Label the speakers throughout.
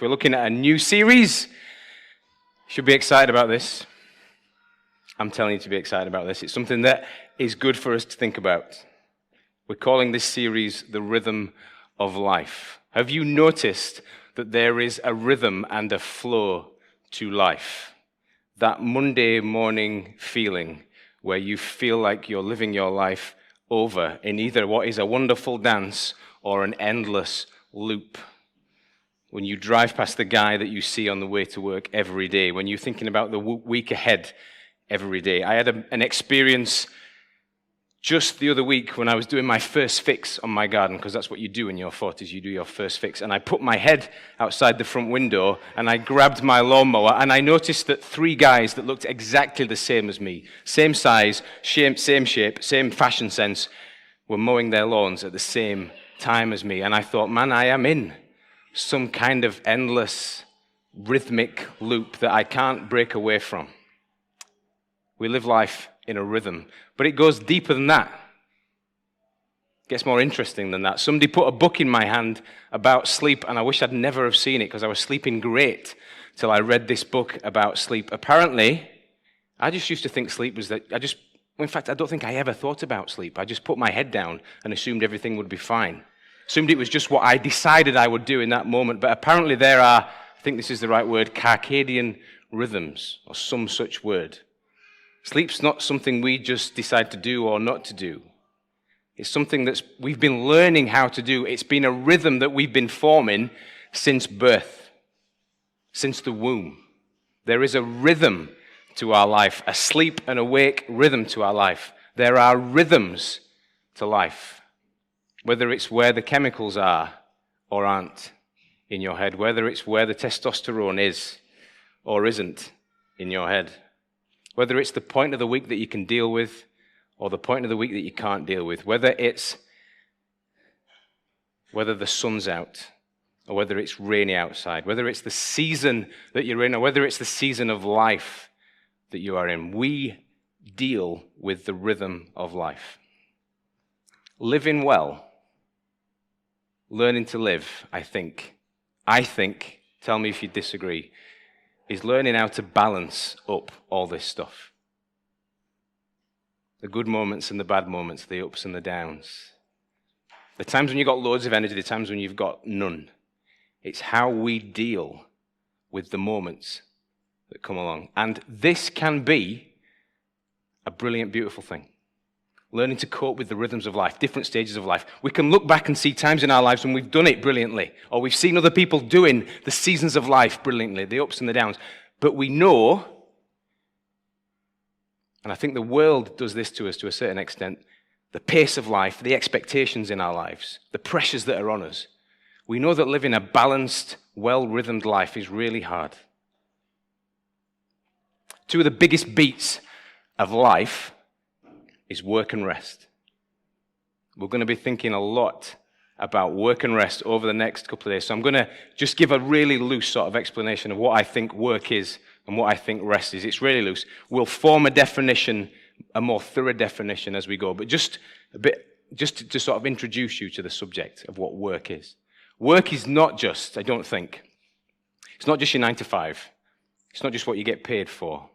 Speaker 1: If we're looking at a new series, you should be excited about this. I'm telling you to be excited about this. It's something that is good for us to think about. We're calling this series The Rhythm of Life. Have you noticed that there is a rhythm and a flow to life? That Monday morning feeling where you feel like you're living your life over in either what is a wonderful dance or an endless loop. When you drive past the guy that you see on the way to work every day, when you're thinking about the week ahead every day. I had an experience just the other week when I was doing my first fix on my garden, because that's what you do in your 40s, you do your first fix. And I put my head outside the front window and I grabbed my lawnmower and I noticed that 3 guys that looked exactly the same as me, same size, same shape, same fashion sense, were mowing their lawns at the same time as me. And I thought, man, I am in some kind of endless rhythmic loop that I can't break away from. We live life in a rhythm, but it goes deeper than that. It gets more interesting than that. Somebody put a book in my hand about sleep, and I wish I'd never have seen it because I was sleeping great till I read this book about sleep. Apparently, I just used to think sleep was that in fact, I don't think I ever thought about sleep. I just put my head down and assumed everything would be fine. Assumed it was just what I decided I would do in that moment. But apparently there are, I think this is the right word, circadian rhythms, or some such word. Sleep's not something we just decide to do or not to do. It's something that we've been learning how to do. It's been a rhythm that we've been forming since birth, since the womb. There is a rhythm to our life, a sleep and awake rhythm to our life. There are rhythms to life. Whether it's where the chemicals are or aren't in your head, whether it's where the testosterone is or isn't in your head, whether it's the point of the week that you can deal with or the point of the week that you can't deal with, whether the sun's out or whether it's rainy outside, whether it's the season that you're in or whether it's the season of life that you are in, we deal with the rhythm of life. Living well, learning to live, I think, tell me if you disagree, is learning how to balance up all this stuff. The good moments and the bad moments, the ups and the downs. The times when you've got loads of energy, the times when you've got none. It's how we deal with the moments that come along. And this can be a brilliant, beautiful thing. Learning to cope with the rhythms of life, different stages of life. We can look back and see times in our lives when we've done it brilliantly, or we've seen other people doing the seasons of life brilliantly, the ups and the downs. But we know, and I think the world does this to us to a certain extent, the pace of life, the expectations in our lives, the pressures that are on us. We know that living a balanced, well-rhythmed life is really hard. 2 of the biggest beats of life is work and rest. We're going to be thinking a lot about work and rest over the next couple of days. So I'm going to just give a really loose sort of explanation of what I think work is and what I think rest is. It's really loose. We'll form a definition, a more thorough definition as we go, but just to sort of introduce you to the subject of what work is. Work is not just, I don't think, it's not just your 9 to 5. It's not just what you get paid for.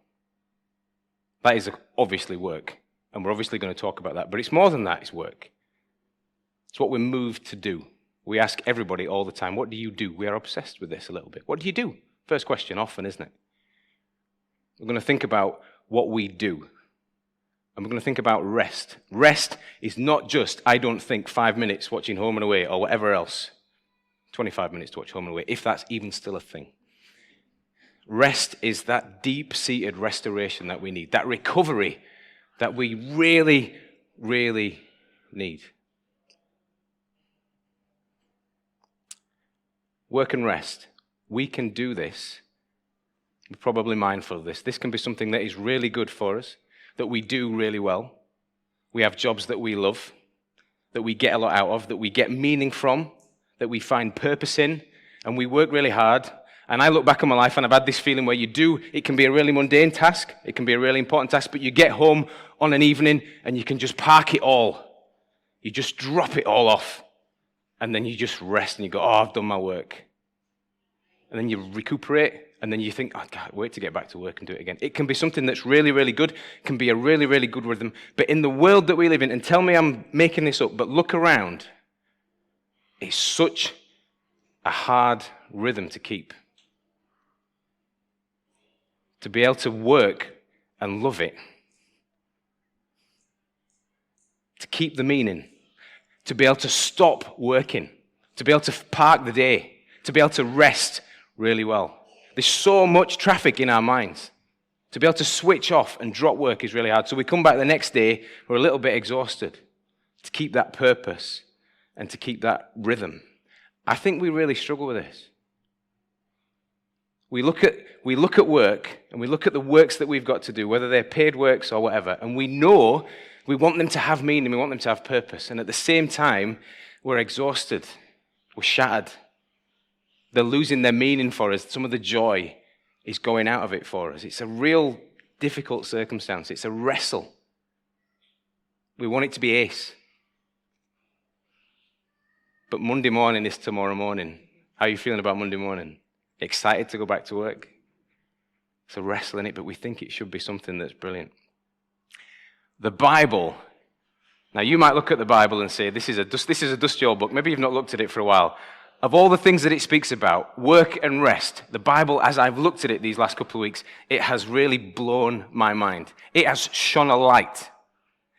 Speaker 1: That is obviously work. And we're obviously going to talk about that. But it's more than that, it's work. It's what we're moved to do. We ask everybody all the time, what do you do? We are obsessed with this a little bit. What do you do? First question often, isn't it? We're going to think about what we do. And we're going to think about rest. Rest is not just, I don't think, 5 minutes watching Home and Away or whatever else. 25 minutes to watch Home and Away, if that's even still a thing. Rest is that deep-seated restoration that we need, that recovery that we really, really need. Work and rest. We can do this. We're probably mindful of this. This can be something that is really good for us, that we do really well. We have jobs that we love, that we get a lot out of, that we get meaning from, that we find purpose in, and we work really hard. And I look back on my life and I've had this feeling where it can be a really mundane task, it can be a really important task, but you get home on an evening and you can just park it all. You just drop it all off. And then you just rest and you go, oh, I've done my work. and then you recuperate, and then you think, oh, I can't wait to get back to work and do it again. It can be something that's really, really good. It can be a really, really good rhythm. But in the world that we live in, and tell me I'm making this up, but look around, it's such a hard rhythm to keep. To be able to work and love it. To keep the meaning. To be able to stop working. To be able to park the day. To be able to rest really well. There's so much traffic in our minds. To be able to switch off and drop work is really hard. So we come back the next day, we're a little bit exhausted. To keep that purpose and to keep that rhythm. I think we really struggle with this. We look at work, and we look at the works that we've got to do, whether they're paid works or whatever, and we know we want them to have meaning, we want them to have purpose, and at the same time, we're exhausted, we're shattered. They're losing their meaning for us. Some of the joy is going out of it for us. It's a real difficult circumstance. It's a wrestle. We want it to be ace. But Monday morning is tomorrow morning. How are you feeling about Monday morning? Excited to go back to work? It's a wrestle in it, but we think it should be something that's brilliant. The Bible. Now, you might look at the Bible and say, this is a dusty old book. Maybe you've not looked at it for a while. Of all the things that it speaks about, work and rest, the Bible, as I've looked at it these last couple of weeks, it has really blown my mind. It has shone a light.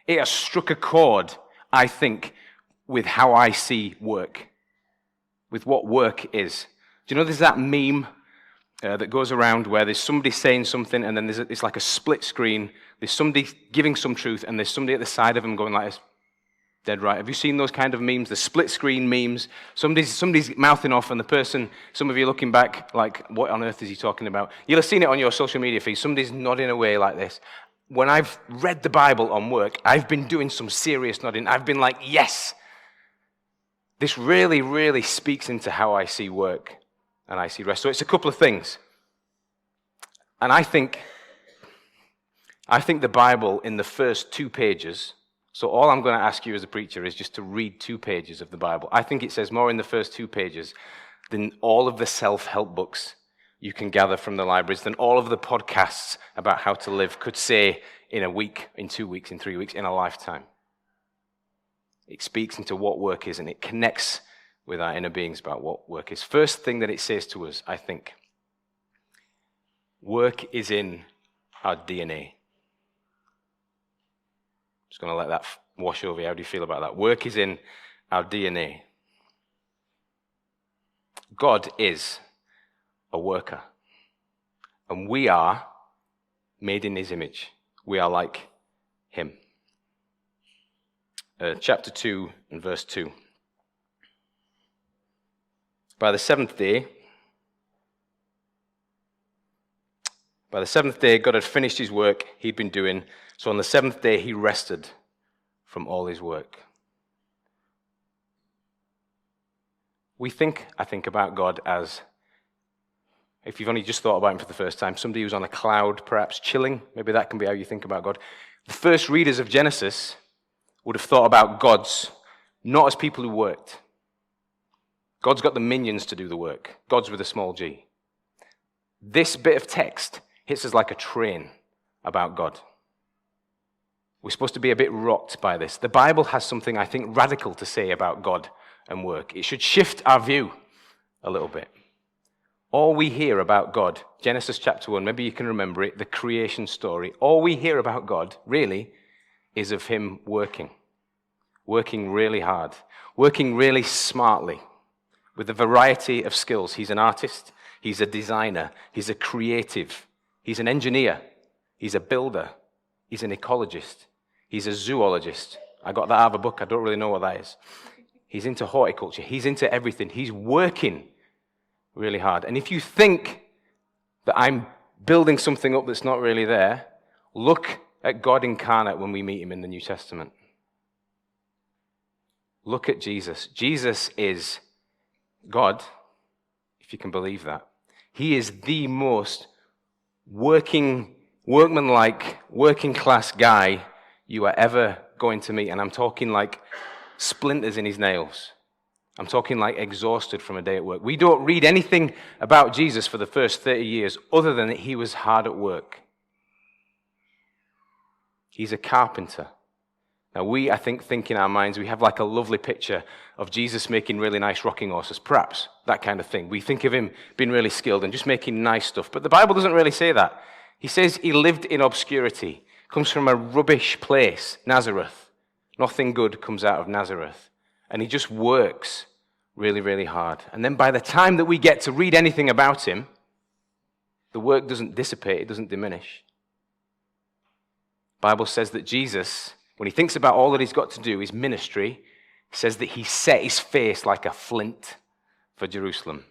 Speaker 1: It has struck a chord, I think, with how I see work, with what work is. Do you know there's that meme that goes around where there's somebody saying something and then it's like a split screen. There's somebody giving some truth and there's somebody at the side of them going like this. Dead right. Have you seen those kind of memes? The split screen memes. Somebody's mouthing off and the person, some of you looking back like, what on earth is he talking about? You'll have seen it on your social media feed. Somebody's nodding away like this. When I've read the Bible on work, I've been doing some serious nodding. I've been like, yes. This really, really speaks into how I see work and I see rest. So it's a couple of things. And I think the Bible in the first 2 pages, so all I'm going to ask you as a preacher is just to read 2 pages of the Bible. I think it says more in the first 2 pages than all of the self-help books you can gather from the libraries, than all of the podcasts about how to live could say in a week, in 2 weeks, in 3 weeks, in a lifetime. It speaks into what work is, and it connects with our inner beings about what work is. First thing that it says to us, I think, work is in our DNA. Just going to let that wash over you. How do you feel about that? Work is in our DNA. God is a worker. And we are made in his image. We are like him. Chapter 2 and verse 2. By the seventh day, God had finished his work he'd been doing. So on the seventh day, he rested from all his work. I think about God as, if you've only just thought about him for the first time, somebody who's on a cloud, perhaps chilling. Maybe that can be how you think about God. The first readers of Genesis would have thought about gods, not as people who worked. God's got the minions to do the work. God's with a small g. This bit of text hits us like a train about God. We're supposed to be a bit rocked by this. The Bible has something, I think, radical to say about God and work. It should shift our view a little bit. All we hear about God, Genesis chapter 1, maybe you can remember it, the creation story, all we hear about God, really, is of him working really hard, working really smartly, with a variety of skills. He's an artist, he's a designer, he's a creative, he's an engineer, he's a builder, he's an ecologist, he's a zoologist. I got that out of a book, I don't really know what that is. He's into horticulture, he's into everything, he's working really hard. And if you think that I'm building something up that's not really there, look at God incarnate when we meet him in the New Testament. Look at Jesus. Jesus is God, if you can believe that. He is the most workmanlike, working class guy you are ever going to meet. And I'm talking like splinters in his nails. I'm talking like exhausted from a day at work. We don't read anything about Jesus for the first 30 years other than that he was hard at work. He's a carpenter. Now I think in our minds, we have like a lovely picture of Jesus making really nice rocking horses, perhaps, that kind of thing. We think of him being really skilled and just making nice stuff. But the Bible doesn't really say that. He says he lived in obscurity, comes from a rubbish place, Nazareth. Nothing good comes out of Nazareth. And he just works really, really hard. And then by the time that we get to read anything about him, the work doesn't dissipate, it doesn't diminish. The Bible says that Jesus, when he thinks about all that he's got to do, his ministry, says that he set his face like a flint for Jerusalem.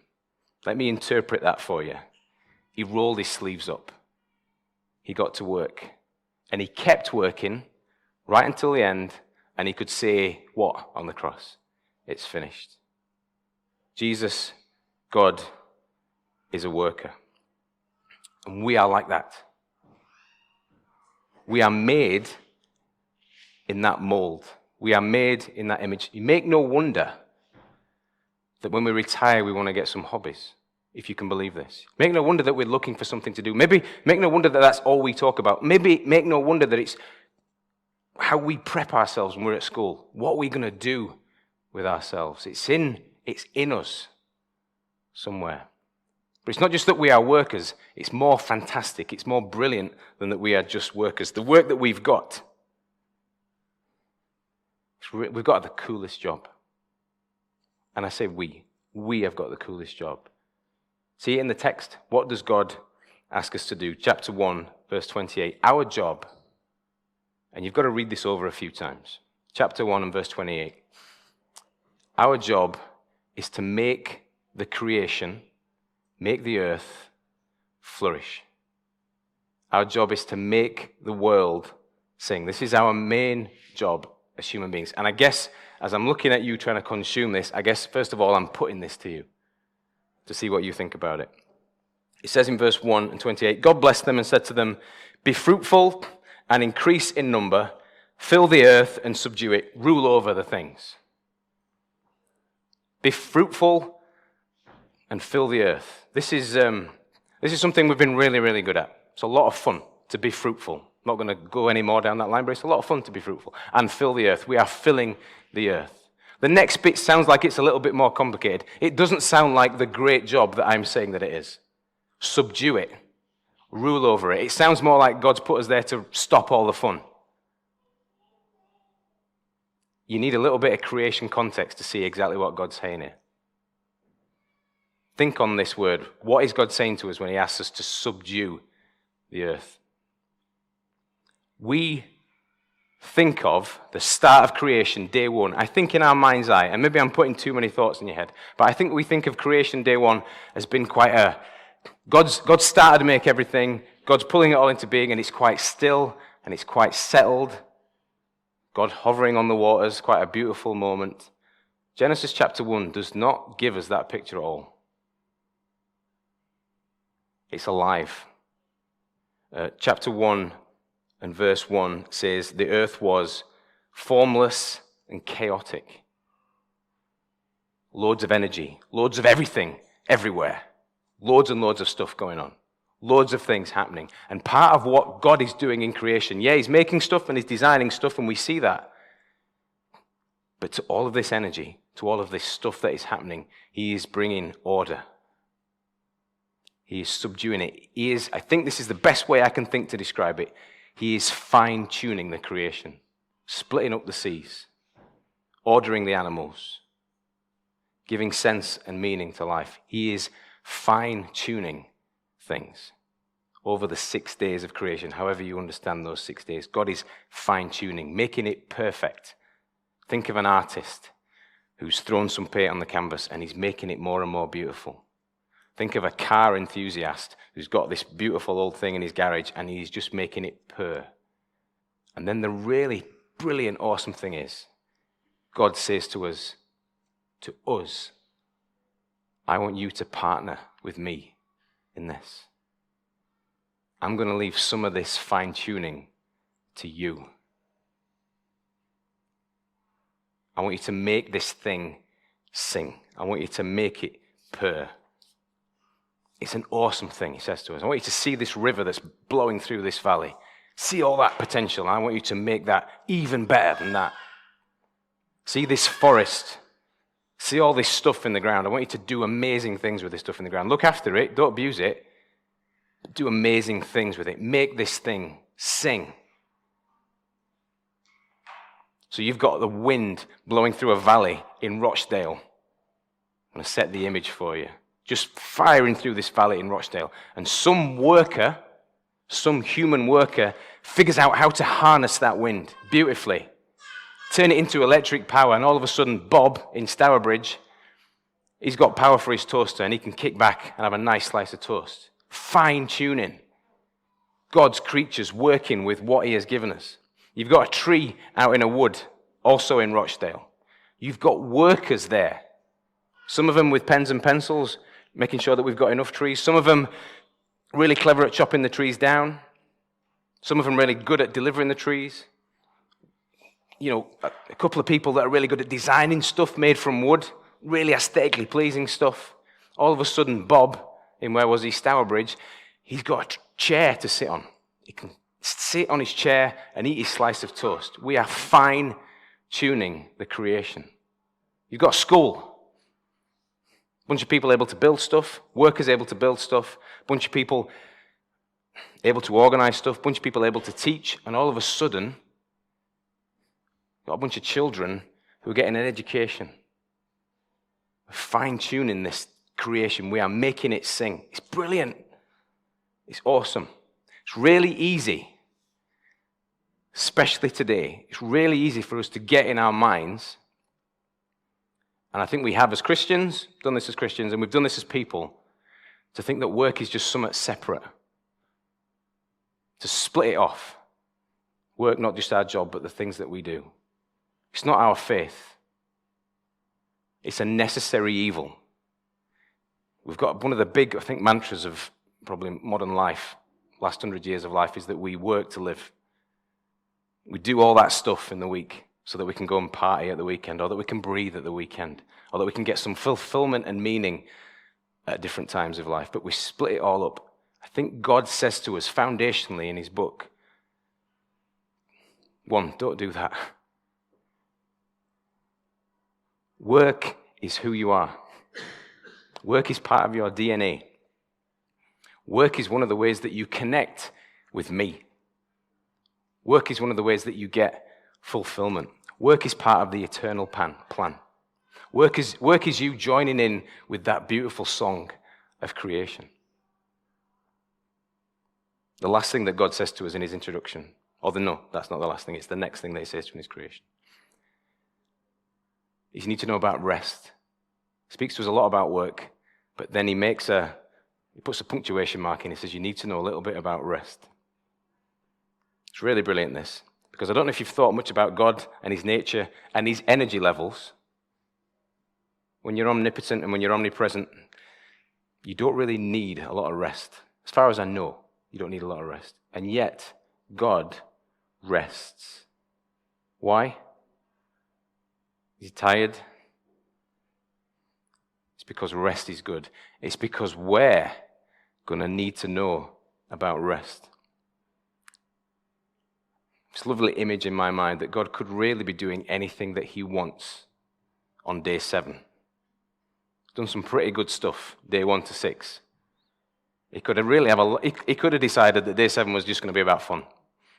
Speaker 1: Let me interpret that for you. He rolled his sleeves up. He got to work. And he kept working right until the end, and he could say, what on the cross? It's finished. Jesus, God, is a worker. And we are like that. We are made in that mold. We are made in that image. You make no wonder that when we retire, we want to get some hobbies, if you can believe this. Make no wonder that we're looking for something to do. Maybe make no wonder that that's all we talk about. Maybe make no wonder that it's how we prep ourselves when we're at school. What are we going to do with ourselves? It's in us somewhere. But it's not just that we are workers. It's more fantastic. It's more brilliant than that we are just workers. The work that we've got, we've got the coolest job. And I say we have got the coolest job. See, in the text, what does God ask us to do? Chapter 1, verse 28. Our job, and you've got to read this over a few times. Chapter 1 and verse 28. Our job is to make the creation, make the earth flourish. Our job is to make the world sing. This is our main job as human beings. And I guess, as I'm looking at you trying to consume this, I guess, first of all, I'm putting this to you to see what you think about it. It says in verse 1 and 28, God blessed them and said to them, be fruitful and increase in number, fill the earth and subdue it, rule over the things. Be fruitful and fill the earth. This is something we've been really, really good at. It's a lot of fun to be fruitful. I'm not going to go any more down that line, but it's a lot of fun to be fruitful. And fill the earth. We are filling the earth. The next bit sounds like it's a little bit more complicated. It doesn't sound like the great job that I'm saying that it is. Subdue it. Rule over it. It sounds more like God's put us there to stop all the fun. You need a little bit of creation context to see exactly what God's saying here. Think on this word. What is God saying to us when he asks us to subdue the earth? We think of the start of creation, day one. I think in our mind's eye, and maybe I'm putting too many thoughts in your head, but I think we think of creation day one as being quite a, God started to make everything, God's pulling it all into being, and it's quite still, and it's quite settled. God hovering on the waters, quite a beautiful moment. Genesis chapter 1 does not give us that picture at all. It's alive. Chapter 1 and verse 1 says, the earth was formless and chaotic. Loads of energy, loads of everything, everywhere. Loads and loads of stuff going on. Loads of things happening. And part of what God is doing in creation, yeah, he's making stuff and he's designing stuff, and we see that. But to all of this energy, to all of this stuff that is happening, he is bringing order. He is subduing it. He is, I think this is the best way I can think to describe it. He is fine-tuning the creation, splitting up the seas, ordering the animals, giving sense and meaning to life. He is fine-tuning things over the 6 days of creation, however you understand those 6 days. God is fine-tuning, making it perfect. Think of an artist who's thrown some paint on the canvas and he's making it more and more beautiful. Think of a car enthusiast who's got this beautiful old thing in his garage and he's just making it purr. And then the really brilliant, awesome thing is, God says to us, I want you to partner with me in this. I'm going to leave some of this fine-tuning to you. I want you to make this thing sing. I want you to make it purr. It's an awesome thing, he says to us. I want you to see this river that's blowing through this valley. See all that potential. I want you to make that even better than that. See this forest. See all this stuff in the ground. I want you to do amazing things with this stuff in the ground. Look after it. Don't abuse it. Do amazing things with it. Make this thing sing. So you've got the wind blowing through a valley in Rochdale. I'm going to set the image for you. Just firing through this valley in Rochdale. And some worker, some human worker, figures out how to harness that wind beautifully. Turn it into electric power, and all of a sudden, Bob in Stourbridge, he's got power for his toaster, and he can kick back and have a nice slice of toast. Fine-tuning. God's creatures working with what he has given us. You've got a tree out in a wood, also in Rochdale. You've got workers there. Some of them with pens and pencils, making sure that we've got enough trees. Some of them really clever at chopping the trees down. Some of them really good at delivering the trees. You know, a couple of people that are really good at designing stuff made from wood, really aesthetically pleasing stuff. All of a sudden, Bob, in where was he, Stourbridge, he's got a chair to sit on. He can sit on his chair and eat his slice of toast. We are fine-tuning the creation. You've got school. A bunch of people able to build stuff, workers able to build stuff, a bunch of people able to organize stuff, a bunch of people able to teach, and all of a sudden, got a bunch of children who are getting an education. We're fine-tuning this creation. We are making it sing. It's brilliant. It's awesome. It's really easy, especially today. It's really easy for us to get in our minds, and I think we have as Christians, done this as Christians, and we've done this as people, to think that work is just somewhat separate. To split it off. Work, not just our job, but the things that we do. It's not our faith. It's a necessary evil. We've got one of the big, I think, mantras of probably modern life, last 100 years of life, is that we work to live. We do all that stuff in the week so that we can go and party at the weekend, or that we can breathe at the weekend, or that we can get some fulfillment and meaning at different times of life. But we split it all up. I think God says to us foundationally in his book, one, don't do that. Work is who you are. Work is part of your DNA. Work is one of the ways that you connect with me. Work is one of the ways that you get fulfillment. Work is part of the eternal plan. Work is you joining in with that beautiful song of creation. The last thing that God says to us in his introduction, no, that's not the last thing, it's the next thing that he says to his creation, is you need to know about rest. He speaks to us a lot about work, but then he puts a punctuation mark in, he says you need to know a little bit about rest. It's really brilliant, this, because I don't know if you've thought much about God and his nature and his energy levels. When you're omnipotent and when you're omnipresent, you don't really need a lot of rest. As far as I know, you don't need a lot of rest. And yet, God rests. Why? Is he tired? It's because rest is good. It's because we're going to need to know about rest. This lovely image in my mind that God could really be doing anything that he wants on day 7. Done some pretty good stuff, day 1 to 6. He could have he could have decided that day 7 was just going to be about fun.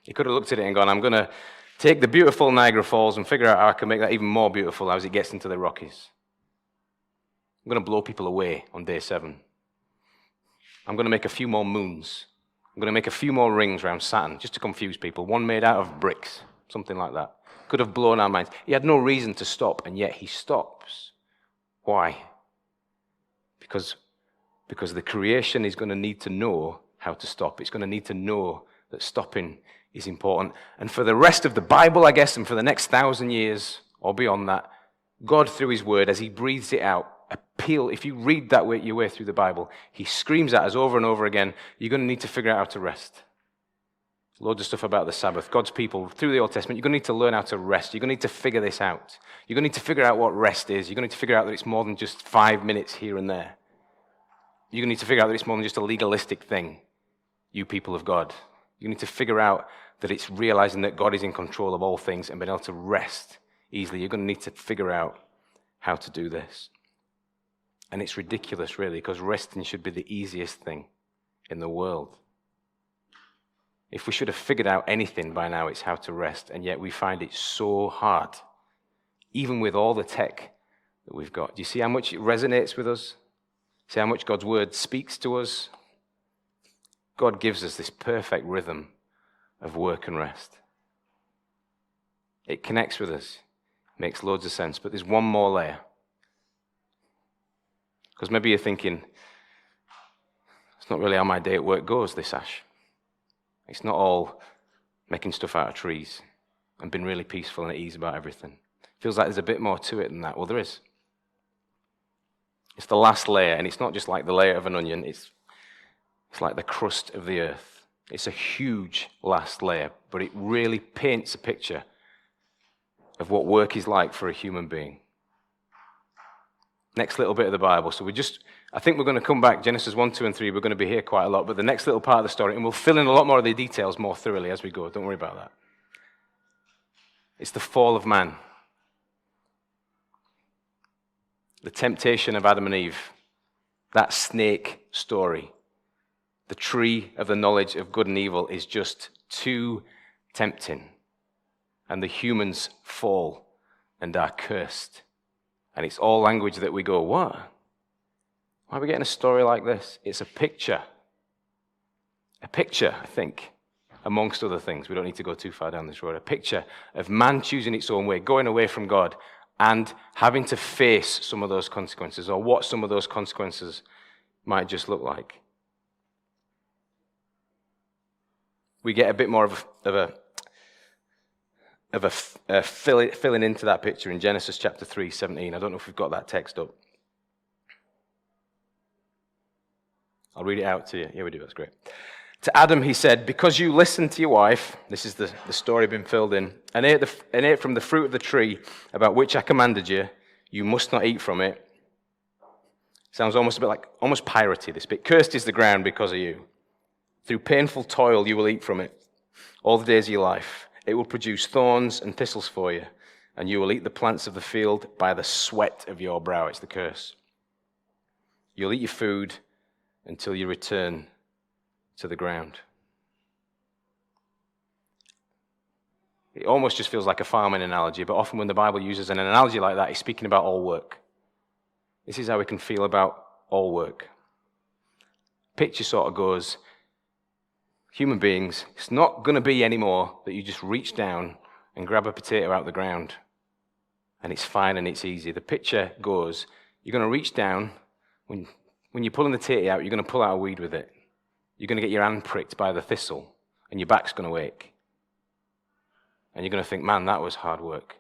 Speaker 1: He could have looked at it and gone, I'm going to take the beautiful Niagara Falls and figure out how I can make that even more beautiful as it gets into the Rockies. I'm going to blow people away on day 7. I'm going to make a few more moons. I'm going to make a few more rings around Saturn just to confuse people. One made out of bricks, something like that. Could have blown our minds. He had no reason to stop, and yet he stops. Why? Because the creation is going to need to know how to stop. It's going to need to know that stopping is important. And for the rest of the Bible, I guess, and for the next 1,000 years or beyond that, God, through his word, as he breathes it out, if you read that your way through the Bible, he screams at us over and over again, you're going to need to figure out how to rest. Loads of stuff about the Sabbath. God's people, through the Old Testament, you're going to need to learn how to rest. You're going to need to figure this out. You're going to need to figure out what rest is. You're going to need to figure out that it's more than just 5 minutes here and there. You're going to need to figure out that it's more than just a legalistic thing, you people of God. You need to figure out that it's realizing that God is in control of all things and being able to rest easily. You're going to need to figure out how to do this. And it's ridiculous, really, because resting should be the easiest thing in the world. If we should have figured out anything by now, it's how to rest, and yet we find it so hard, even with all the tech that we've got. Do you see how much it resonates with us? See how much God's word speaks to us? God gives us this perfect rhythm of work and rest. It connects with us, makes loads of sense, but there's one more layer. Because maybe you're thinking, it's not really how my day at work goes, this Ash. It's not all making stuff out of trees and being really peaceful and at ease about everything. Feels like there's a bit more to it than that. Well, there is. It's the last layer, and it's not just like the layer of an onion. It's like the crust of the earth. It's a huge last layer, but it really paints a picture of what work is like for a human being. Next little bit of the Bible. So I think we're going to come back, Genesis 1, 2, and 3. We're going to be here quite a lot, but the next little part of the story, and we'll fill in a lot more of the details more thoroughly as we go. Don't worry about that. It's the fall of man. The temptation of Adam and Eve. That snake story. The tree of the knowledge of good and evil is just too tempting. And the humans fall and are cursed. And it's all language that we go, what? Why are we getting a story like this? It's a picture. A picture, I think, amongst other things. We don't need to go too far down this road. A picture of man choosing its own way, going away from God, and having to face some of those consequences, or what some of those consequences might just look like. We get a bit more of a filling into that picture in Genesis chapter 3, 17. I don't know if we've got that text up. I'll read it out to you. Yeah, we do. That's great. To Adam, he said, because you listened to your wife, this is the story being filled in, and ate from the fruit of the tree about which I commanded you, you must not eat from it. Sounds almost a bit like, almost piratey, this bit. Cursed is the ground because of you. Through painful toil you will eat from it all the days of your life. It will produce thorns and thistles for you, and you will eat the plants of the field by the sweat of your brow. It's the curse. You'll eat your food until you return to the ground. It almost just feels like a farming analogy, but often when the Bible uses an analogy like that, it's speaking about all work. This is how we can feel about all work. Picture sort of goes, human beings, it's not going to be anymore that you just reach down and grab a potato out of the ground and it's fine and it's easy. The picture goes, you're going to reach down, when you're pulling the potato out, you're going to pull out a weed with it. You're going to get your hand pricked by the thistle and your back's going to ache. And you're going to think, man, that was hard work.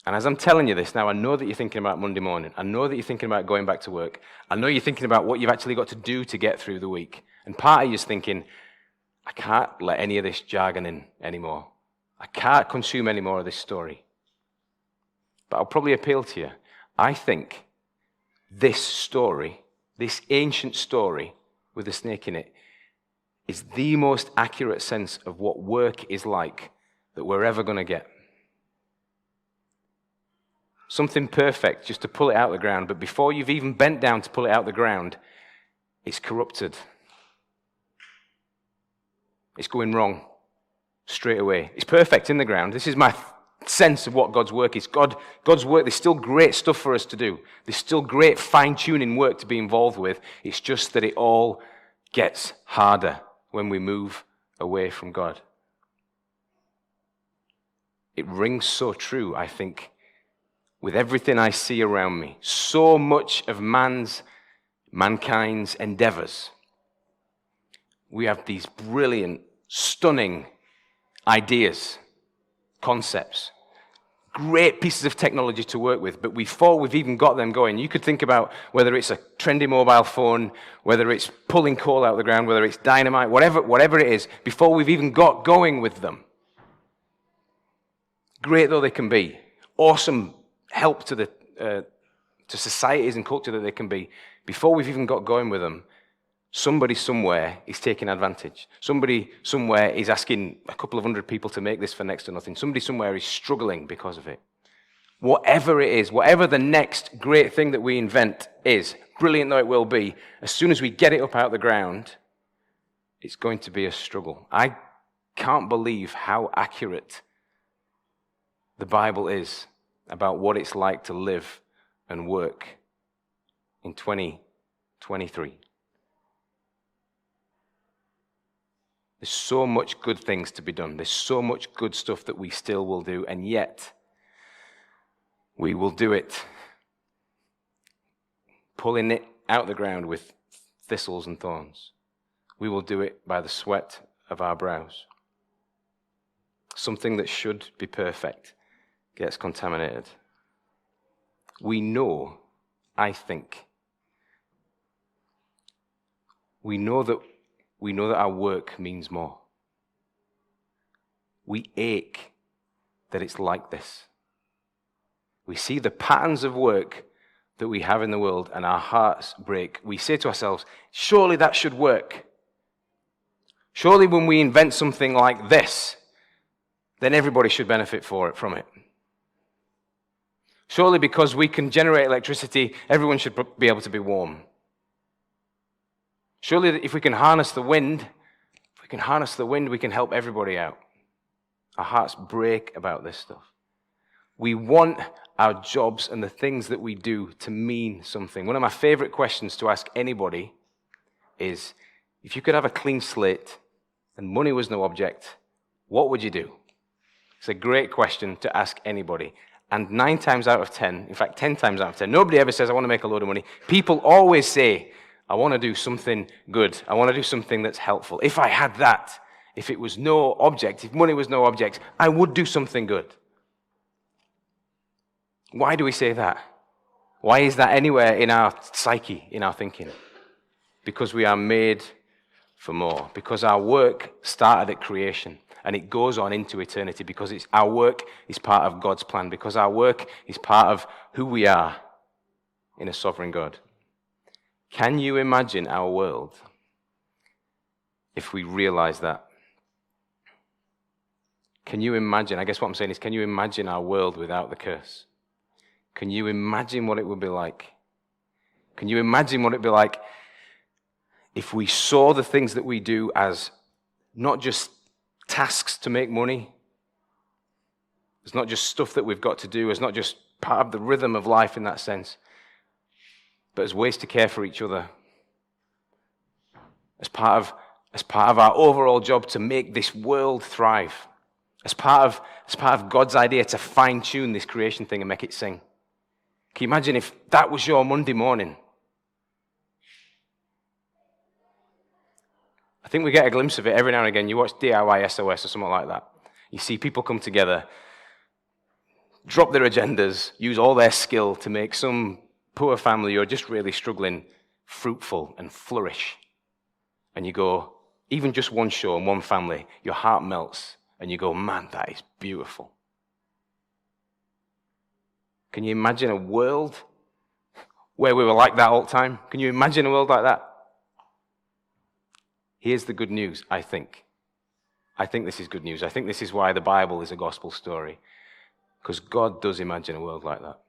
Speaker 1: And as I'm telling you this now, I know that you're thinking about Monday morning. I know that you're thinking about going back to work. I know you're thinking about what you've actually got to do to get through the week. And part of you is thinking, I can't let any of this jargon in anymore. I can't consume any more of this story. But I'll probably appeal to you. I think this story, this ancient story with the snake in it, is the most accurate sense of what work is like that we're ever going to get. Something perfect just to pull it out of the ground, but before you've even bent down to pull it out of the ground, it's corrupted. It's going wrong straight away. It's perfect in the ground. This is my sense of what God's work is. God's work, there's still great stuff for us to do. There's still great fine-tuning work to be involved with. It's just that it all gets harder when we move away from God. It rings so true, I think, with everything I see around me. So much of mankind's endeavors. We have these brilliant, stunning ideas, concepts, great pieces of technology to work with, but before we've even got them going, you could think about whether it's a trendy mobile phone, whether it's pulling coal out of the ground, whether it's dynamite, whatever it is, before we've even got going with them. Great though they can be, awesome help to societies and culture that they can be, before we've even got going with them, somebody somewhere is taking advantage. Somebody somewhere is asking a couple of hundred people to make this for next to nothing. Somebody somewhere is struggling because of it. Whatever it is, whatever the next great thing that we invent is, brilliant though it will be, as soon as we get it up out of the ground, it's going to be a struggle. I can't believe how accurate the Bible is about what it's like to live and work in 2023. There's so much good things to be done. There's so much good stuff that we still will do, and yet we will do it pulling it out of the ground with thistles and thorns. We will do it by the sweat of our brows. Something that should be perfect gets contaminated. We know, I think, we know that our work means more. We ache that it's like this. We see the patterns of work that we have in the world and our hearts break. We say to ourselves, surely that should work. Surely when we invent something like this, then everybody should benefit from it. Surely because we can generate electricity, everyone should be able to be warm. Surely if we can harness the wind, we can help everybody out. Our hearts break about this stuff. We want our jobs and the things that we do to mean something. One of my favorite questions to ask anybody is, if you could have a clean slate and money was no object, what would you do? It's a great question to ask anybody. And 9 times out of 10, in fact 10 times out of 10, nobody ever says, I want to make a load of money. People always say, I want to do something good. I want to do something that's helpful. If I had that, if it was no object, if money was no object, I would do something good. Why do we say that? Why is that anywhere in our psyche, in our thinking? Because we are made for more. Because our work started at creation and it goes on into eternity. Because our work is part of God's plan. Because our work is part of who we are in a sovereign God. Can you imagine our world if we realize that? Can you imagine, I guess what I'm saying is, can you imagine our world without the curse? Can you imagine what it would be like? Can you imagine what it would be like if we saw the things that we do as not just tasks to make money, it's not just stuff that we've got to do, it's not just part of the rhythm of life in that sense, but as ways to care for each other, as part of our overall job to make this world thrive, as part of God's idea to fine-tune this creation thing and make it sing. Can you imagine if that was your Monday morning? I think we get a glimpse of it every now and again. You watch DIY SOS or something like that. You see people come together, drop their agendas, use all their skill to make some poor family or just really struggling fruitful and flourish. And you go, even just one show and one family, your heart melts and you go, man, that is beautiful. Can you imagine a world where we were like that all the time? Can you imagine a world like that? Here's the good news, I think. I think this is good news. I think this is why the Bible is a gospel story. Because God does imagine a world like that.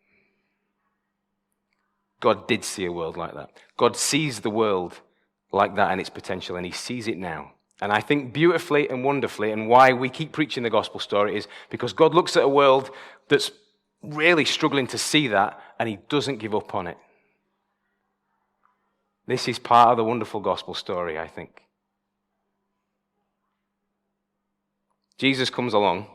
Speaker 1: God did see a world like that. God sees the world like that and its potential, and he sees it now. And I think beautifully and wonderfully, and why we keep preaching the gospel story is because God looks at a world that's really struggling to see that, and he doesn't give up on it. This is part of the wonderful gospel story, I think. Jesus comes along.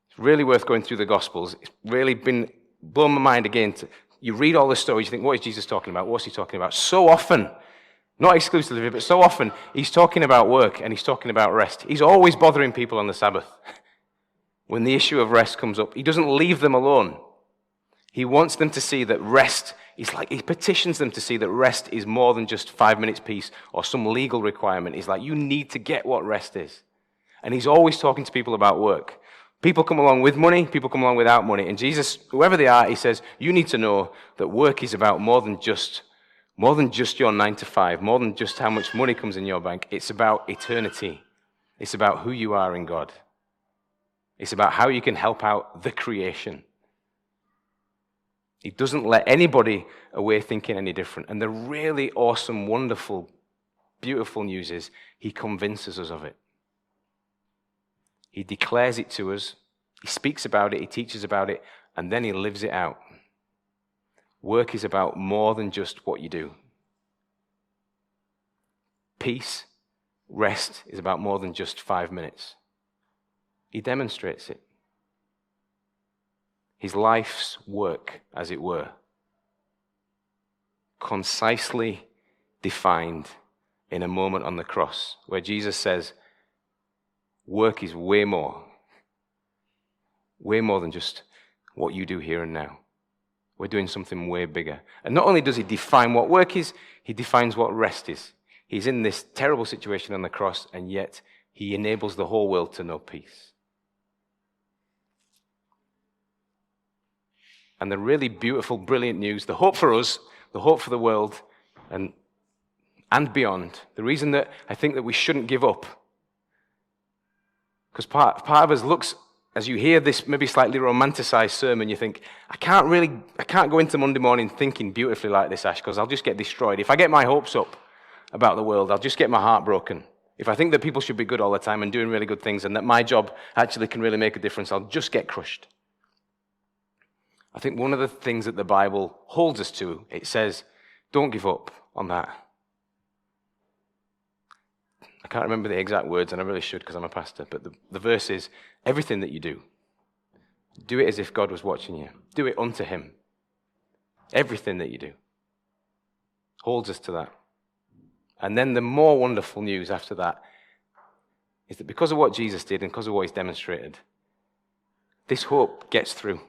Speaker 1: It's really worth going through the Gospels. It's really been blown my mind again. You read all the stories, you think, what is Jesus talking about? What's he talking about? So often, not exclusively, but so often, he's talking about work and he's talking about rest. He's always bothering people on the Sabbath. when the issue of rest comes up, he doesn't leave them alone. He wants them to see that rest is like, he petitions them to see that rest is more than just 5 minutes peace or some legal requirement. He's like, you need to get what rest is. And he's always talking to people about work. People come along with money, people come along without money. And Jesus, whoever they are, he says, you need to know that work is about more than just your 9 to 5, more than just how much money comes in your bank. It's about eternity. It's about who you are in God. It's about how you can help out the creation. He doesn't let anybody away thinking any different. And the really awesome, wonderful, beautiful news is he convinces us of it. He declares it to us. He speaks about it. He teaches about it. And then he lives it out. Work is about more than just what you do. Peace, rest is about more than just 5 minutes. He demonstrates it. His life's work, as it were, concisely defined in a moment on the cross, where Jesus says, work is way more than just what you do here and now. We're doing something way bigger. And not only does he define what work is, he defines what rest is. He's in this terrible situation on the cross, and yet he enables the whole world to know peace. And the really beautiful, brilliant news, the hope for us, the hope for the world, and beyond, the reason that I think that we shouldn't give up, because part of us looks, as you hear this maybe slightly romanticized sermon, you think, I can't go into Monday morning thinking beautifully like this, Ash, because I'll just get destroyed. If I get my hopes up about the world, I'll just get my heart broken. If I think that people should be good all the time and doing really good things and that my job actually can really make a difference, I'll just get crushed. I think one of the things that the Bible holds us to, it says, don't give up on that. I can't remember the exact words, and I really should because I'm a pastor, but the verse is, everything that you do, do it as if God was watching you. Do it unto him. Everything that you do holds us to that. And then the more wonderful news after that is that because of what Jesus did and because of what he's demonstrated, this hope gets through.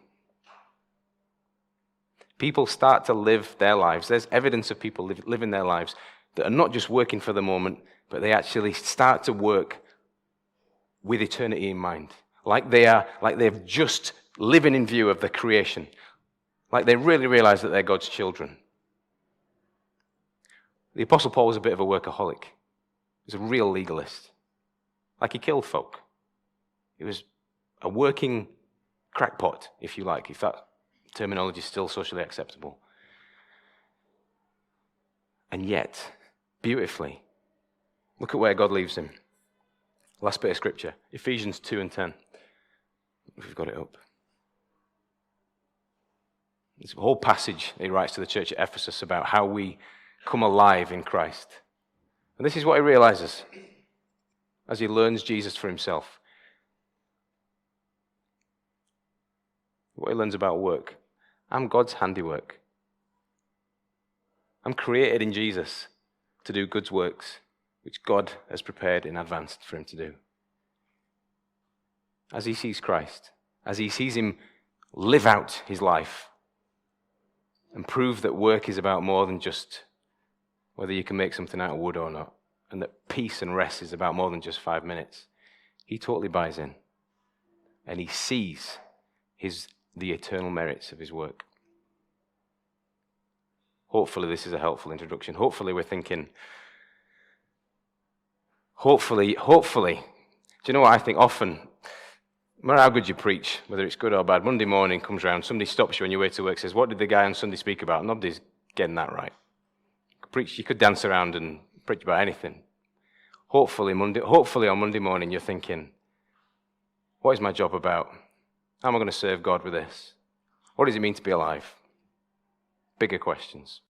Speaker 1: People start to live their lives. There's evidence of people living their lives that are not just working for the moment, but they actually start to work with eternity in mind. Like they're just living in view of the creation. Like they really realize that they're God's children. The Apostle Paul was a bit of a workaholic. He was a real legalist. Like he killed folk. He was a working crackpot, if you like, if that terminology is still socially acceptable. And yet, beautifully, look at where God leaves him. Last bit of scripture, Ephesians 2:10. If we've got it up. There's a whole passage he writes to the church at Ephesus about how we come alive in Christ. And this is what he realizes as he learns Jesus for himself. What he learns about work. I'm God's handiwork. I'm created in Jesus to do God's works, which God has prepared in advance for him to do. As he sees Christ, as he sees him live out his life and prove that work is about more than just whether you can make something out of wood or not, and that peace and rest is about more than just 5 minutes, he totally buys in. And he sees the eternal merits of his work. Hopefully this is a helpful introduction. Hopefully we're thinking, hopefully, do you know what I think often? No matter how good you preach, whether it's good or bad, Monday morning comes around, somebody stops you on your way to work, says, what did the guy on Sunday speak about? Nobody's getting that right. You could dance around and preach about anything. Hopefully on Monday morning you're thinking, what is my job about? How am I going to serve God with this? What does it mean to be alive? Bigger questions.